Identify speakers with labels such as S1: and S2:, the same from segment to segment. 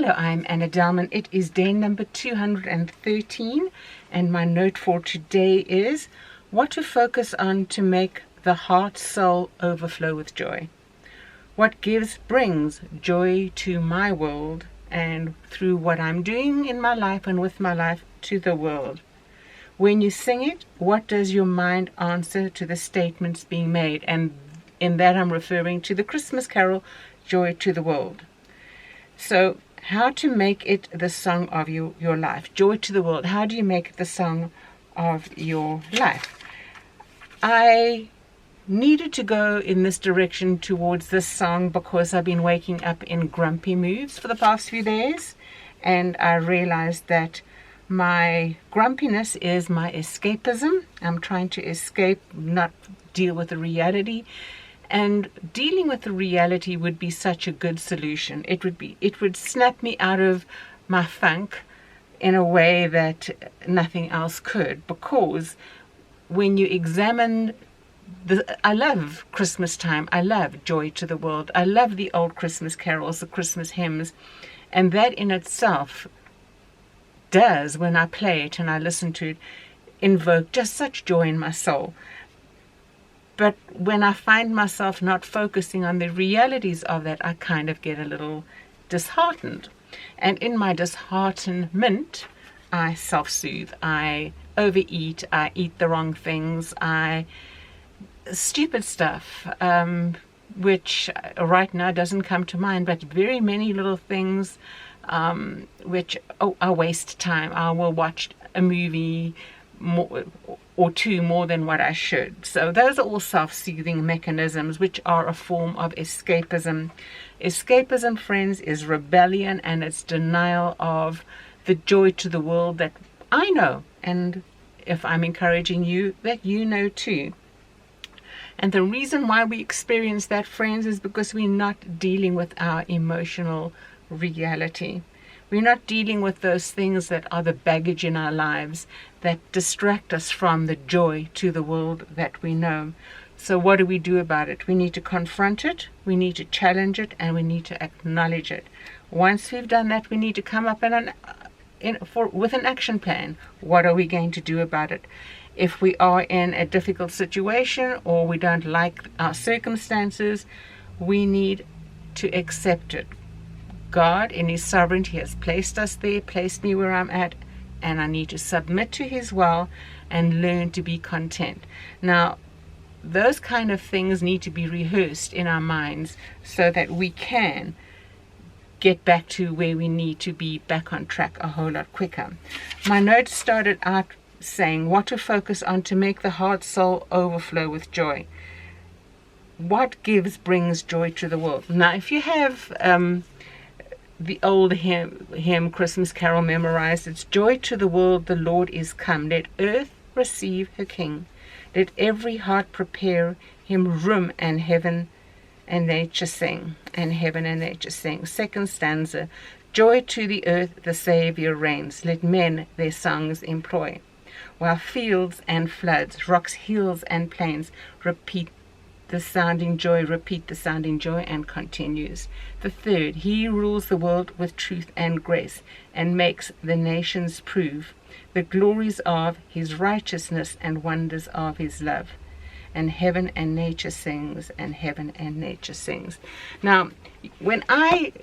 S1: Hello, I'm Anna Dalman. It is day number 213, and my note for today is what to focus on to make the heart soul overflow with joy. What brings joy to my world, and through what I'm doing in my life and with my life to the world. When you sing it, what does your mind answer to the statements being made? And in that I'm referring to the Christmas carol, Joy to the World. So how to make it the song of your life? Joy to the world. How do you make it the song of your life? I needed to go in this direction towards this song because I've been waking up in grumpy moods for the past few days, and I realized that my grumpiness is my escapism. I'm trying to escape, not deal with the reality. And dealing with the reality would be such a good solution. It would snap me out of my funk in a way that nothing else could. Because when you examine I love Christmas time. I love Joy to the World. I love the old Christmas carols, the Christmas hymns. And that in itself does, when I play it and I listen to it, invoke just such joy in my soul. But when I find myself not focusing on the realities of that, I kind of get a little disheartened. And in my disheartenment, I self-soothe. I overeat. I eat the wrong things. Stupid stuff, which right now doesn't come to mind, but very many little things which I waste time. I will watch a movie or two more than what I should. So those are all self-soothing mechanisms which are a form of escapism. Escapism, friends, is rebellion, and it's denial of the joy to the world that I know, and if I'm encouraging you, that you know too. And the reason why we experience that, friends, is because we're not dealing with our emotional reality. We're not dealing with those things that are the baggage in our lives that distract us from the joy to the world that we know. So what do we do about it? We need to confront it, we need to challenge it, and we need to acknowledge it. Once we've done that, we need to come up with an action plan. What are we going to do about it? If we are in a difficult situation or we don't like our circumstances, we need to accept it. God, in His sovereignty, has placed us there, placed me where I'm at, and I need to submit to His will and learn to be content. Now, those kind of things need to be rehearsed in our minds so that we can get back to where we need to be, back on track a whole lot quicker. My notes started out saying what to focus on to make the heart soul overflow with joy. What brings joy to the world? Now, if you have the old hymn Christmas carol memorized, it's joy to the world, the Lord is come. Let earth receive her King. Let every heart prepare Him room, and heaven and nature sing. And heaven and nature sing. Second stanza. Joy to the earth, the Saviour reigns. Let men their songs employ. While fields and floods, rocks, hills and plains repeat the sounding joy, and continues. The third, He rules the world with truth and grace, and makes the nations prove the glories of His righteousness and wonders of His love. And heaven and nature sings, and heaven and nature sings. Now, when I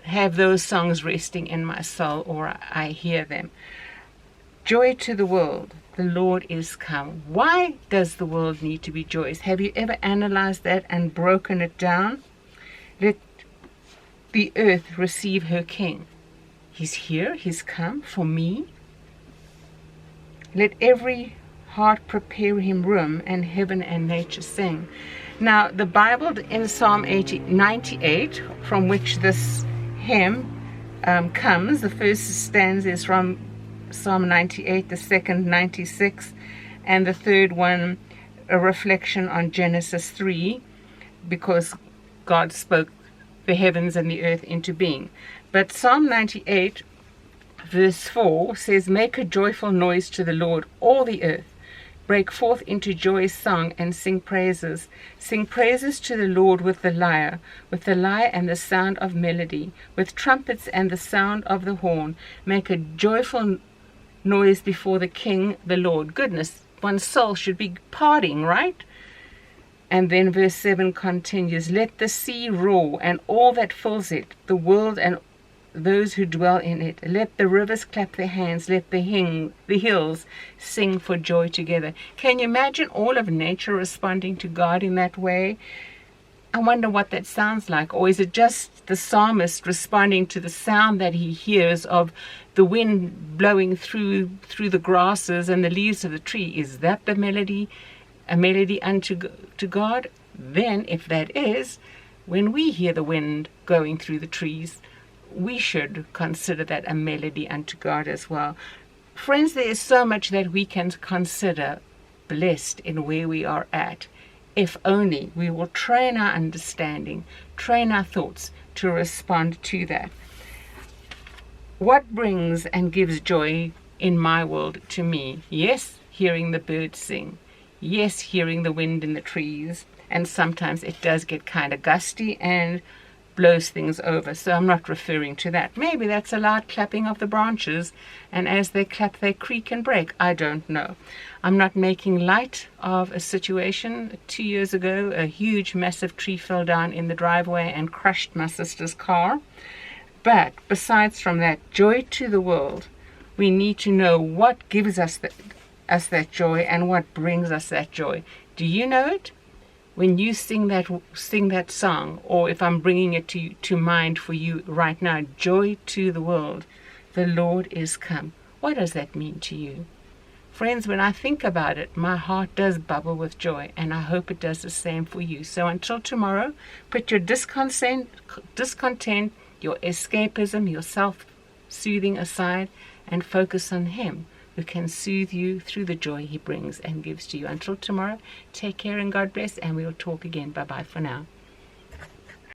S1: have those songs resting in my soul, or I hear them, joy to the world, the Lord is come. Why does the world need to be joyous? Have you ever analyzed that and broken it down? Let the earth receive her King. He's here, He's come for me. Let every heart prepare Him room, and heaven and nature sing. Now, the Bible in Psalm 98, from which this hymn comes, the first stanza is from Psalm 98, the second 96, and the third one a reflection on Genesis 3, because God spoke the heavens and the earth into being. But Psalm 98 verse 4 says, make a joyful noise to the Lord, all the earth. Break forth into joyous song and sing praises. Sing praises to the Lord with the lyre and the sound of melody, with trumpets and the sound of the horn. Make a joyful noise before the King, the Lord. Goodness, one's soul should be partying, right? And then verse 7 continues, let the sea roar and all that fills it, the world and those who dwell in it. Let the rivers clap their hands. Let the hills sing for joy together. Can you imagine all of nature responding to God in that way? I wonder what that sounds like. Or is it just the psalmist responding to the sound that he hears of the wind blowing through the grasses and the leaves of the tree? Is that the melody, a melody unto to God? Then, if that is, when we hear the wind going through the trees, we should consider that a melody unto God as well. Friends, there is so much that we can consider blessed in where we are at, if only we will train our understanding, train our thoughts to respond to that. What brings and gives joy in my world to me? Yes, hearing the birds sing. Yes, hearing the wind in the trees. And sometimes it does get kind of gusty and blows things over, so I'm not referring to that. Maybe that's a loud clapping of the branches, and as they clap they creak and break. I don't know. I'm not making light of a situation. 2 years ago, a huge massive tree fell down in the driveway and crushed my sister's car. But besides from that, joy to the world, we need to know what gives us that joy and what brings us that joy. Do you know it? When you sing that song, or if I'm bringing it to mind for you right now, joy to the world, the Lord is come. What does that mean to you? Friends, when I think about it, my heart does bubble with joy, and I hope it does the same for you. So until tomorrow, put your discontent, your escapism, your self-soothing aside, and focus on Him, who can soothe you through the joy He brings and gives to you. Until tomorrow, take care and God bless, and we'll talk again. Bye-bye for now.